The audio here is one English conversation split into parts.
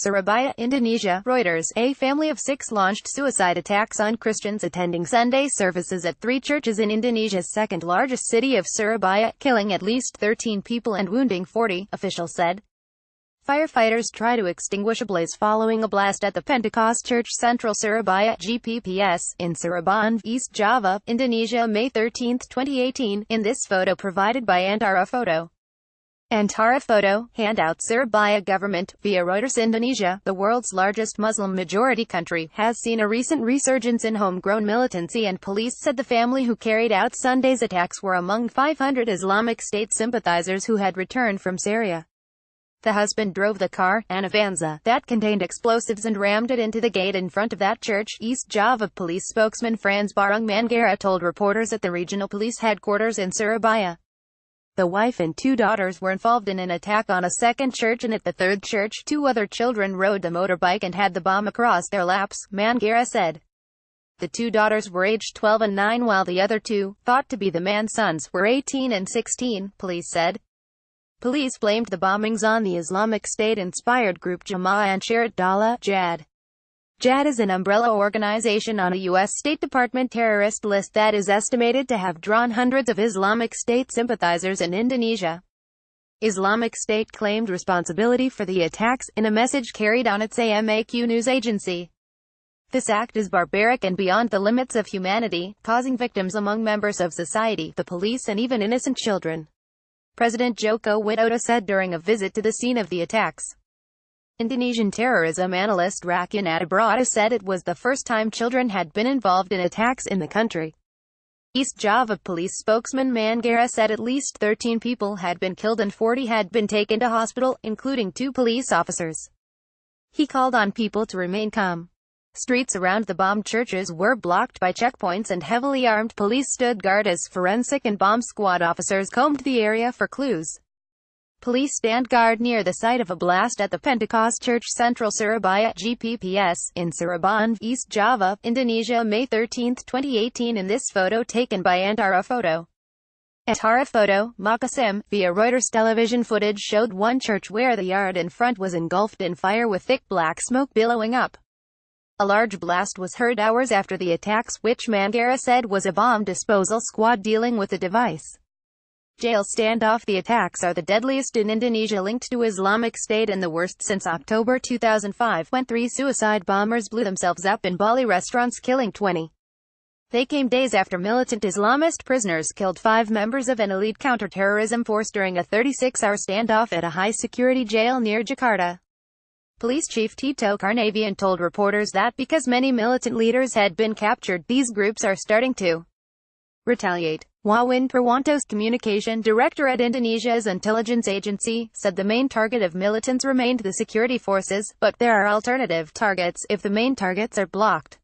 Surabaya, Indonesia. Reuters. A family of 6 launched suicide attacks on Christians attending Sunday services at 3 churches in Indonesia's second-largest city of Surabaya, killing at least 13 people and wounding 40, officials said. Firefighters try to extinguish a blaze following a blast at the Pentecost Church Central Surabaya (GPPS) in Cirebon, East Java, Indonesia, May 13, 2018, in this photo provided by Antara Photo. Antara Photo, handout. Surabaya government, via Reuters. Indonesia, the world's largest Muslim-majority country, has seen a recent resurgence in homegrown militancy, and police said the family who carried out Sunday's attacks were among 500 Islamic State sympathizers who had returned from Syria. The husband drove the car, an Avanza, that contained explosives and rammed it into the gate in front of that church. East Java police spokesman Franz Barung Manggara told reporters at the regional police headquarters in Surabaya. The wife and 2 daughters were involved in an attack on a second church, and at the third church, 2 other children rode the motorbike and had the bomb across their laps, Manggara said. The 2 daughters were aged 12 and 9 while the other 2, thought to be the man's sons, were 18 and 16, police said. Police blamed the bombings on the Islamic State-inspired group Jama'ah Ansharut Daulah, JAD. JAD is an umbrella organization on a U.S. State Department terrorist list that is estimated to have drawn hundreds of Islamic State sympathizers in Indonesia. Islamic State claimed responsibility for the attacks, in a message carried on its AMAQ news agency. This act is barbaric and beyond the limits of humanity, causing victims among members of society, the police and even innocent children. President Joko Widodo said during a visit to the scene of the attacks. Indonesian terrorism analyst Rakyat Adibrata said it was the first time children had been involved in attacks in the country. East Java police spokesman Manggara said at least 13 people had been killed and 40 had been taken to hospital, including 2 police officers. He called on people to remain calm. Streets around the bombed churches were blocked by checkpoints, and heavily armed police stood guard as forensic and bomb squad officers combed the area for clues. Police stand guard near the site of a blast at the Pentecost Church Central Surabaya (GPPS) in Cirebon, East Java, Indonesia, May 13, 2018, in this photo taken by Antara Photo. Antara Photo, Makassar, via Reuters. Television footage showed one church where the yard in front was engulfed in fire with thick black smoke billowing up. A large blast was heard hours after the attacks, which Manggara said was a bomb disposal squad dealing with the device. Jail standoff. The attacks are the deadliest in Indonesia linked to Islamic State and the worst since October 2005, when 3 suicide bombers blew themselves up in Bali restaurants, killing 20. They came days after militant Islamist prisoners killed 5 members of an elite counterterrorism force during a 36-hour standoff at a high-security jail near Jakarta. Police Chief Tito Karnavian told reporters that because many militant leaders had been captured, these groups are starting to retaliate. Wawin Purwanto, communication director at Indonesia's intelligence agency, said the main target of militants remained the security forces, but there are alternative targets if the main targets are blocked.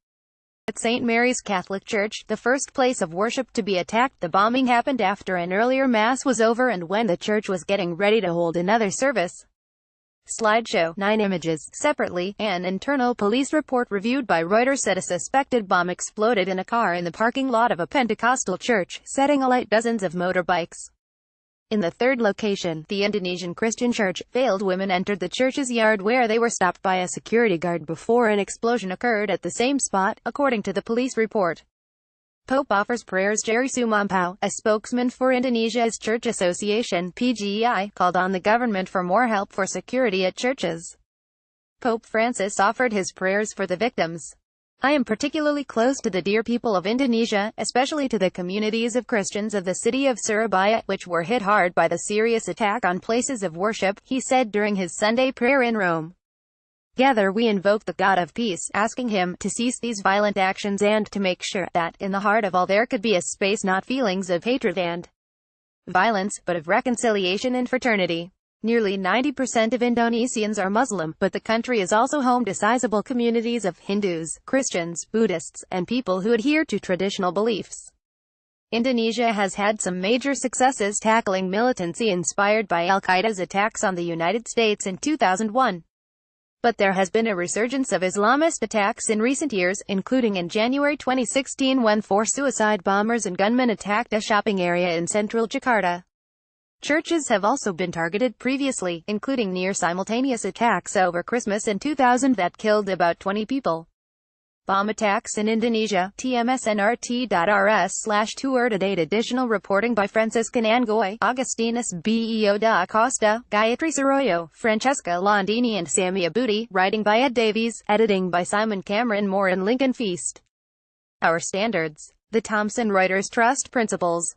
At St. Mary's Catholic Church, the first place of worship to be attacked, the bombing happened after an earlier mass was over and when the church was getting ready to hold another service. Slideshow. 9 images. Separately, an internal police report reviewed by Reuters said a suspected bomb exploded in a car in the parking lot of a Pentecostal church, setting alight dozens of motorbikes. In the third location, the Indonesian Christian church, veiled women entered the church's yard where they were stopped by a security guard before an explosion occurred at the same spot, according to the police report. Pope offers prayers. Jerry Sumampau, a spokesman for Indonesia's Church Association (PGI), called on the government for more help for security at churches. Pope Francis offered his prayers for the victims. I am particularly close to the dear people of Indonesia, especially to the communities of Christians of the city of Surabaya, which were hit hard by the serious attack on places of worship, he said during his Sunday prayer in Rome. Together we invoke the God of peace, asking him to cease these violent actions and to make sure that, in the heart of all, there could be a space not feelings of hatred and violence, but of reconciliation and fraternity. Nearly 90% of Indonesians are Muslim, but the country is also home to sizable communities of Hindus, Christians, Buddhists, and people who adhere to traditional beliefs. Indonesia has had some major successes tackling militancy inspired by al-Qaeda's attacks on the United States in 2001. But there has been a resurgence of Islamist attacks in recent years, including in January 2016 when 4 suicide bombers and gunmen attacked a shopping area in central Jakarta. Churches have also been targeted previously, including near-simultaneous attacks over Christmas in 2000 that killed about 20 people. Bomb attacks in Indonesia. TMSNRT.RS/2 date. Additional reporting by Franciscan Angoy, Augustinus Beo da Costa, Gayatri Soroyo, Francesca Landini and Sammy Abudi, writing by Ed Davies, editing by Simon Cameron Moore and Lincoln Feast. Our standards. The Thomson Reuters Trust Principles.